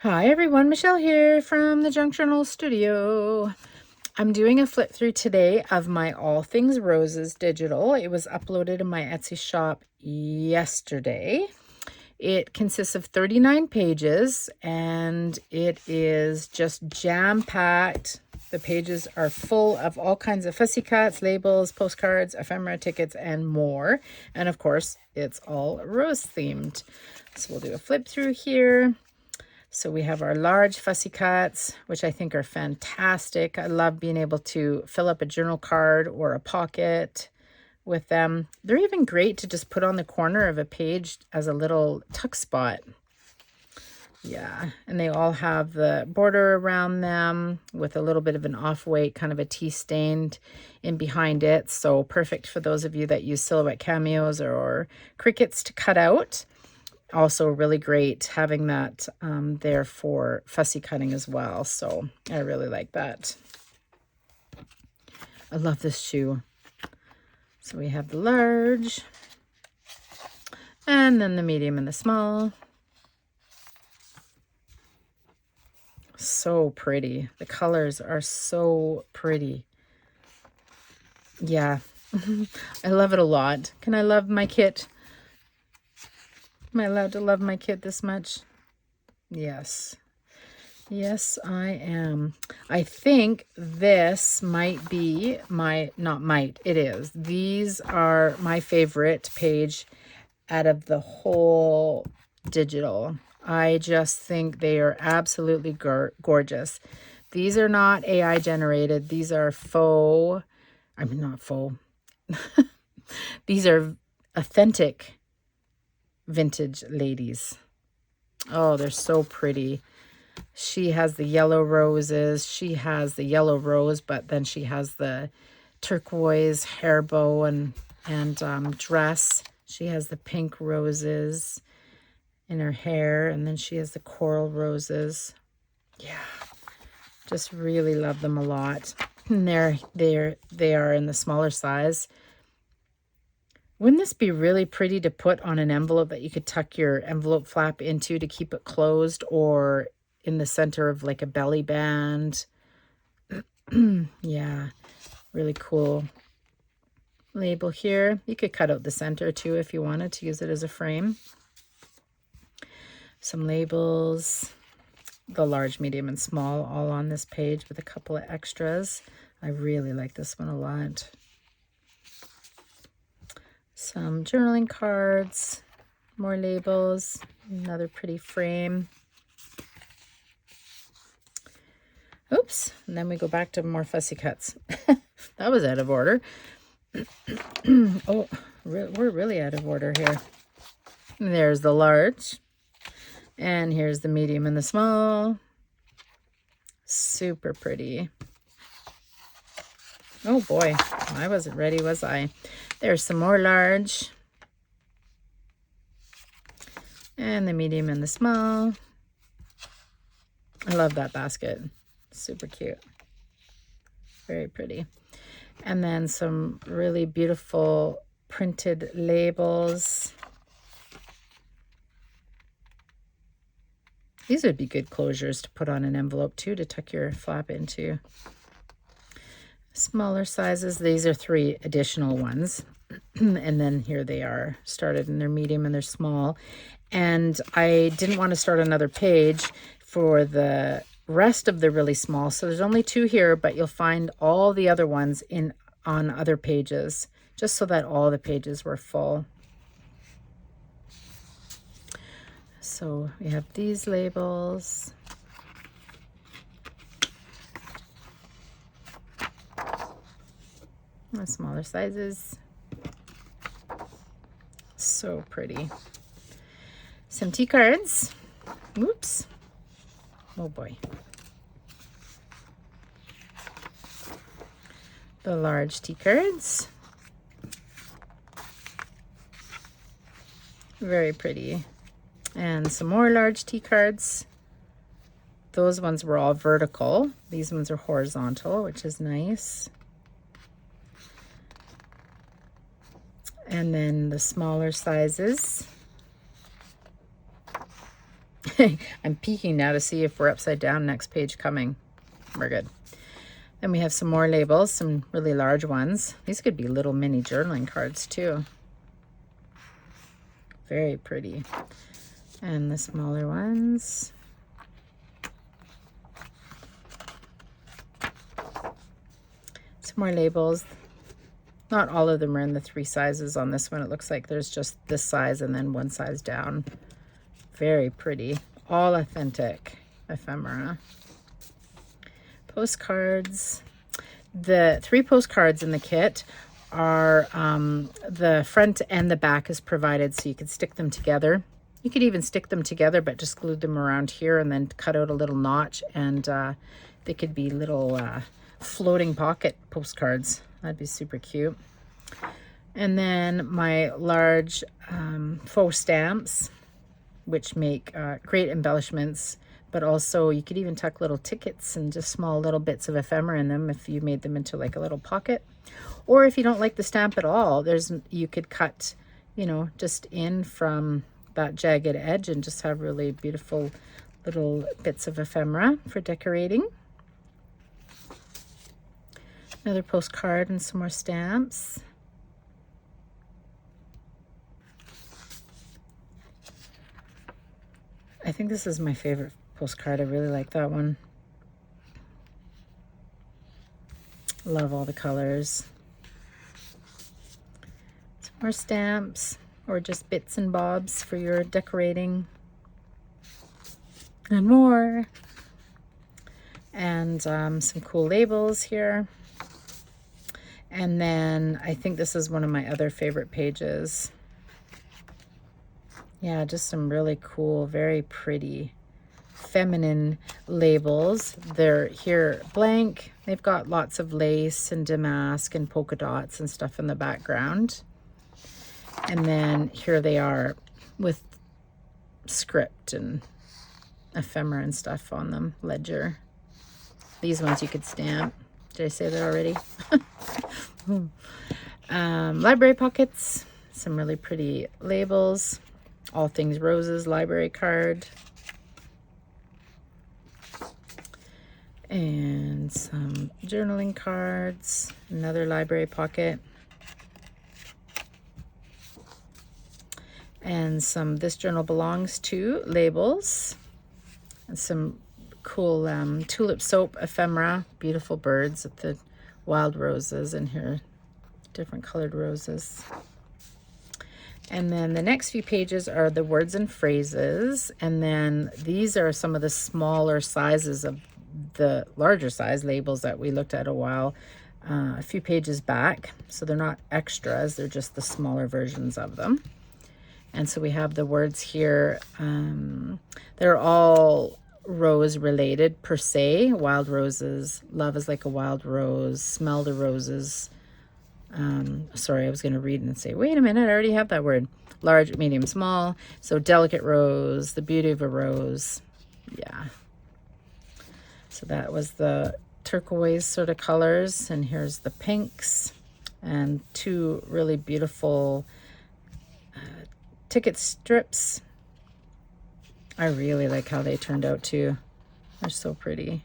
Hi everyone, Michelle here from the Junk Journal Studio. I'm doing a flip through today of my All Things Roses digital. It was uploaded in my Etsy shop yesterday. It consists of 39 pages and it is just jam-packed. The pages are full of all kinds of fussy cuts, labels, postcards, ephemera tickets, and more. And of course, it's all rose themed. So we'll do a flip through here. So we have our large fussy cuts, which I think are fantastic. I love being able to fill up a journal card or a pocket with them. They're even great to just put on the corner of a page as a little tuck spot. Yeah, and they all have the border around them with a little bit of an off-white, kind of a tea stained in behind it. So perfect for those of you that use silhouette cameos or crickets to cut out. Also really great having that there for fussy cutting as well. So I really like that. I love this shoe. So we have the large and then the medium and the small. So pretty. The colors are so pretty. Yeah, I love it a lot. Can I love my kit? Am I allowed to love my kit this much? Yes. Yes, I am. I think this might be it is. These are my favorite page out of the whole digital. I just think they are absolutely gorgeous. These are not AI generated. These are faux. I mean, not faux. These are authentic vintage ladies. Oh, they're so pretty. She has the yellow roses. She has the yellow rose, but then she has the turquoise hair bow and dress. She has the pink roses in her hair, and then she has the coral roses. Yeah, just really love them a lot. And they are in the smaller size. Wouldn't this be really pretty to put on an envelope that you could tuck your envelope flap into to keep it closed, or in the center of like a belly band? Yeah, really cool label here. You could cut out the center too if you wanted to use it as a frame. Some labels, the large, medium, and small all on this page with a couple of extras. I really like this one a lot. Some journaling cards, more labels, another pretty frame. Oops, and then we go back to more fussy cuts. That was out of order. Oh, we're really out of order here. And there's the large, and here's the medium and the small. Super pretty. Oh boy, I wasn't ready, was I? There's some more large. And the medium and the small. I love that basket. Super cute. Very pretty. And then some really beautiful printed labels. These would be good closures to put on an envelope too, to tuck your flap into. Smaller sizes. These are 3 additional ones. And then here they are, started in their medium and their small. And I didn't want to start another page for the rest of the really small. So there's only 2 here, but you'll find all the other ones on other pages, just so that all the pages were full. So we have these labels. The smaller sizes. So pretty. Some tea cards. Oops. Oh boy. The large tea cards. Very pretty. And some more large tea cards. Those ones were all vertical. These ones are horizontal, which is nice. And then the smaller sizes. I'm peeking now to see if we're upside down. Next page coming. We're good. Then we have some more labels, some really large ones. These could be little mini journaling cards too. Very pretty. And the smaller ones. Some more labels. Not all of them are in the 3 sizes on this one. It looks like there's just this size and then one size down. Very pretty. All authentic ephemera. Postcards. The 3 postcards in the kit are the front and the back is provided, so you could stick them together. You could even stick them together, but just glue them around here and then cut out a little notch, and they could be little floating pocket postcards. That'd be super cute. And then my large faux stamps, which make great embellishments, but also you could even tuck little tickets and just small little bits of ephemera in them if you made them into like a little pocket. Or if you don't like the stamp at all, you could cut, you know, just in from that jagged edge and just have really beautiful little bits of ephemera for decorating. Another postcard and some more stamps. I think this is my favorite postcard. I really like that one. Love all the colors. Some more stamps or just bits and bobs for your decorating. And more. And some cool labels here. And then I think this is one of my other favorite pages. Yeah, just some really cool, very pretty, feminine labels. They're here blank. They've got lots of lace and damask and polka dots and stuff in the background. And then here they are with script and ephemera and stuff on them, ledger. These ones you could stamp. Did I say that already? Library pockets, some really pretty labels. All Things Roses library card. And some journaling cards. Another library pocket. And some This Journal Belongs To labels. And some cool tulip soap ephemera. Beautiful birds with the wild roses in here. Different colored roses. And then the next few pages are the words and phrases. And then these are some of the smaller sizes of the larger size labels that we looked at a few pages back. So they're not extras, they're just the smaller versions of them. And so we have the words here. They're all rose related per se. Wild roses, love is like a wild rose, smell the roses. Sorry, I was going to read and say, wait a minute, I already have that word. Large, medium, small. So delicate rose, the beauty of a rose. Yeah. So that was the turquoise sort of colors. And here's the pinks and 2 really beautiful ticket strips. I really like how they turned out too. They're so pretty.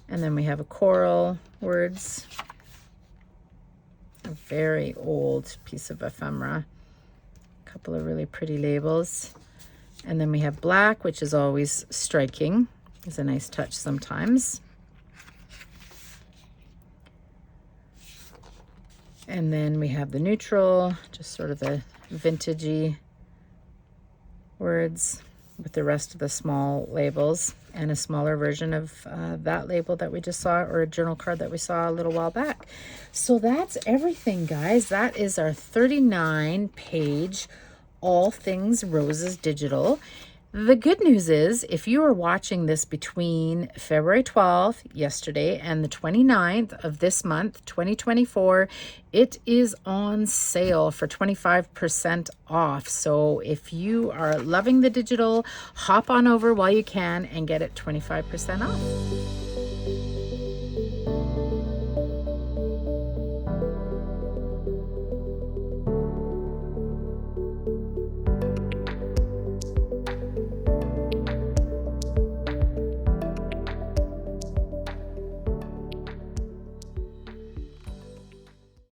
And then we have a coral words. A very old piece of ephemera. A couple of really pretty labels. And then we have black, which is always striking. It's a nice touch sometimes. And then we have the neutral, just sort of the vintagey words with the rest of the small labels, and a smaller version of that label that we just saw, or a journal card that we saw a little while back. So that's everything, guys. That is our 39-page All Things Roses digital. The good news is, if you are watching this between February 12th, yesterday, and the 29th of this month, 2024, it is on sale for 25% off. So if you are loving the digital, hop on over while you can and get it 25% off.